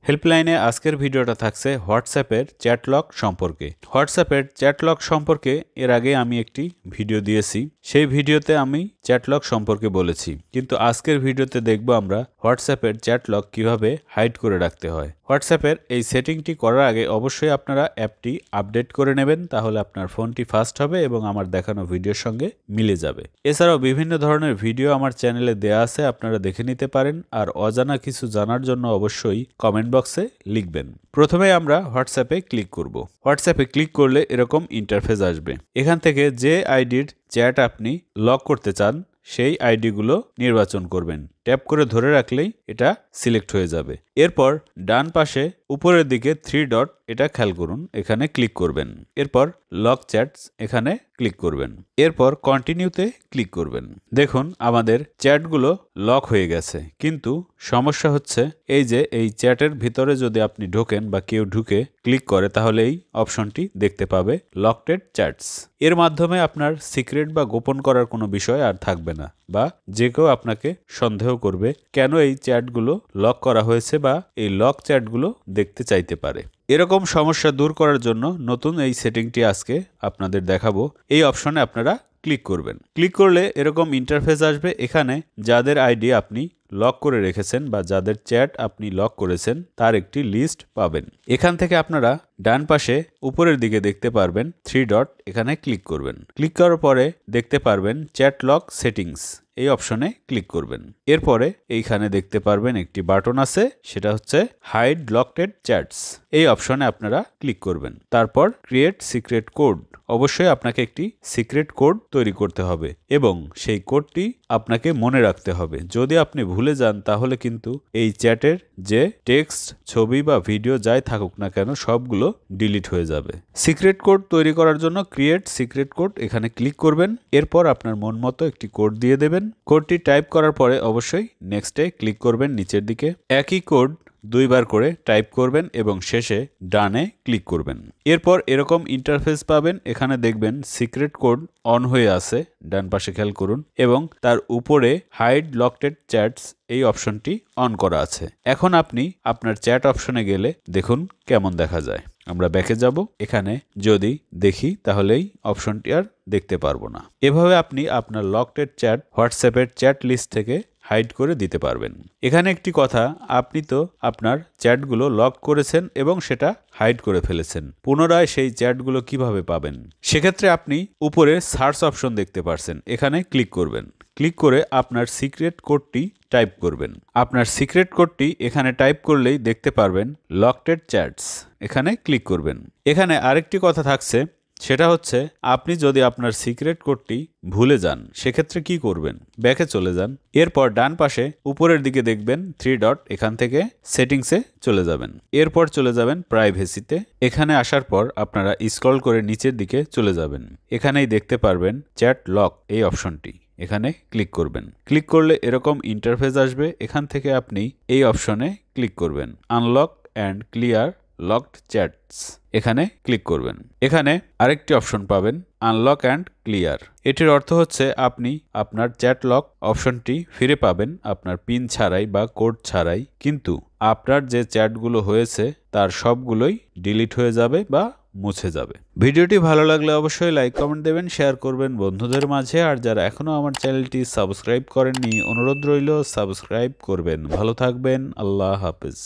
হেল্পলাইনে আজকের ভিডিওটা থাকছে হোয়াটসঅ্যাপের চ্যাট লক সম্পর্কে। হোয়াটসঅ্যাপের চ্যাট লক সম্পর্কে এর আগে আমি একটি ভিডিও দিয়েছি, সেই ভিডিওতে আমি চ্যাট লক সম্পর্কে বলেছি, কিন্তু আজকের ভিডিওতে দেখব আমরা হোয়াটসঅ্যাপের চ্যাট লক কিভাবে হাইড করে রাখতে হয়। হোয়াটসঅ্যাপের এই সেটিংটি করার আগে অবশ্যই আপনারা অ্যাপটি আপডেট করে নেবেন, তাহলে আপনার ফোনটি ফাস্ট হবে এবং আমার দেখানো ভিডিওর সঙ্গে মিলে যাবে। এছাড়াও বিভিন্ন ধরনের ভিডিও আমার চ্যানেলে দেয়া আছে, আপনারা দেখে নিতে পারেন। আর অজানা কিছু জানার জন্য অবশ্যই কমেন্ট বক্সে লিখবেন। প্রথমে আমরা হোয়াটসঅ্যাপে ক্লিক করব। হোয়াটসঅ্যাপে ক্লিক করলে এরকম ইন্টারফেস আসবে। এখান থেকে যে আইডির চ্যাট আপনি লক করতে চান সেই আইডিগুলো নির্বাচন করবেন। ট্যাপ করে ধরে রাখলেই এটা সিলেক্ট হয়ে যাবে। এরপর ডান পাশে উপরের দিকে 3 ডট, এটা খেয়াল করুন, এখানে ক্লিক করবেন। এরপর লক চ্যাটস এখানে ক্লিক করবেন। এরপর কন্টিনিউতে ক্লিক করবেন। দেখুন আমাদের চ্যাটগুলো লক হয়ে গেছে, কিন্তু সমস্যা হচ্ছে এই যে এই চ্যাটের ভিতরে যদি আপনি ঢোকেন বা কেউ ঢুকে ক্লিক করে, তাহলে এই অপশনটি দেখতে পাবে লকটেড চ্যাটস। এর মাধ্যমে আপনার সিক্রেট বা গোপন করার কোনো বিষয় আর থাকবে না, বা যে কেউ আপনাকে সন্দেহ করবে কেন এই চ্যাটগুলো লক করা হয়েছে বা এই লক চ্যাটগুলো দেখতে চাইতে পারে। এরকম সমস্যা দূর করার জন্য নতুন এই সেটিংটি আজকে আপনাদের দেখাবো। এই অপশনে আপনারা ক্লিক করবেন। ক্লিক করলে এরকম ইন্টারফেস আসবে। এখানে যাদের আইডি আপনি লক করে রেখেছেন বা যাদের চ্যাট আপনি লক করেছেন তার একটি লিস্ট পাবেন। এখান থেকে আপনারা ডান পাশে উপরের দিকে দেখতে পারবেন 3 ডট, এখানে ক্লিক করবেন। ক্লিক করার পরে দেখতে পারবেন চ্যাট লক সেটিংস, এই অপশনে ক্লিক করবেন। এরপরে এইখানে দেখতে পারবেন একটি বাটন আছে, সেটা হচ্ছে হাইড লকটেড চ্যাটস। এই অপশনে আপনারা ক্লিক করবেন। তারপর ক্রিয়েট সিক্রেট কোড, অবশ্যই আপনাকে একটি সিক্রেট কোড তৈরি করতে হবে এবং সেই কোডটি আপনাকে মনে রাখতে হবে। যদি আপনি ভুলে যান তাহলে কিন্তু এই চ্যাটের যে টেক্সট, ছবি বা ভিডিও যাই থাকুক না কেন সবগুলো ডিলিট হয়ে যাবে। সিক্রেট কোড তৈরি করার জন্য ক্রিয়েট সিক্রেট কোড এখানে ক্লিক করবেন। এরপর আপনার মন মতো একটি কোড দিয়ে দেবেন। কোডটি টাইপ করার পরে অবশ্যই নেক্সটে ক্লিক করবেন নিচের দিকে। একই কোড 2 বার করে টাইপ করবেন এবং শেষে ডানে ক্লিক করবেন। এরপর এরকম ইন্টারফেস পাবেন। এখানে দেখবেন সিক্রেট কোড অন হয়ে আছে, ডান পাশে খেয়াল করুন, এবং তার উপরে হাইড লকটেড চ্যাটস এই অপশনটি অন করা আছে। এখন আপনি আপনার চ্যাট অপশনে গেলে দেখুন কেমন দেখা যায়। আমরা ব্যাকে যাব। এখানে যদি দেখি তাহলে এই অপশনটি আর দেখতে পারবো না। এভাবে আপনি আপনার লকটেড চ্যাট হোয়াটসঅ্যাপের চ্যাট লিস্ট থেকে হাইড করে দিতে পারবেন। এখানে একটি কথা, আপনি তো আপনার চ্যাটগুলো লক করেছেন এবং সেটা হাইড করে ফেলেছেন। পুনরায় সেই চ্যাটগুলো কিভাবে পাবেন? সেক্ষেত্রে আপনি উপরে সার্চ অপশন দেখতে পারছেন, এখানে ক্লিক করবেন। ক্লিক করে আপনার সিক্রেট কোডটি টাইপ করবেন। আপনার সিক্রেট কোডটি এখানে টাইপ করলেই দেখতে পারবেন লকটেড চ্যাটস, এখানে ক্লিক করবেন। এখানে আরেকটি কথা থাকছে, সেটা হচ্ছে আপনি যদি আপনার সিক্রেট কোডটি ভুলে যান সেক্ষেত্রে কি করবেন? ব্যাকে চলে যান। এরপর ডান পাশে উপরের দিকে দেখবেন 3 ডট, এখান থেকে সেটিংসে চলে যাবেন। এরপর চলে যাবেন প্রাইভেসিতে। এখানে আসার পর আপনারা স্ক্রল করে নিচের দিকে চলে যাবেন। এখানেই দেখতে পারবেন চ্যাট লক এই অপশনটি, এখানে ক্লিক করবেন। ক্লিক করলে এরকম ইন্টারফেস আসবে। এখান থেকে আপনি এই অপশনে ক্লিক করবেন, unlock and clear locked chats, এখানে ক্লিক করবেন। এখানে আরেকটি অপশন পাবেন আনলক অ্যান্ড ক্লিয়ার। এটির অর্থ হচ্ছে আপনি আপনার চ্যাট লক অপশনটি ফিরে পাবেন আপনার পিন ছাড়াই বা কোড ছাড়াই, কিন্তু আপনার যে চ্যাটগুলো হয়েছে তার সবগুলোই ডিলিট হয়ে যাবে বা মুছে যাবে। ভিডিওটি ভালো লাগলে অবশ্যই লাইক কমেন্ট দেবেন, শেয়ার করবেন বন্ধুদের মাঝে। আর যারা এখনো আমার চ্যানেলটি সাবস্ক্রাইব করেননি, অনুরোধ রইল সাবস্ক্রাইব করবেন। ভালো থাকবেন, আল্লাহ হাফেজ।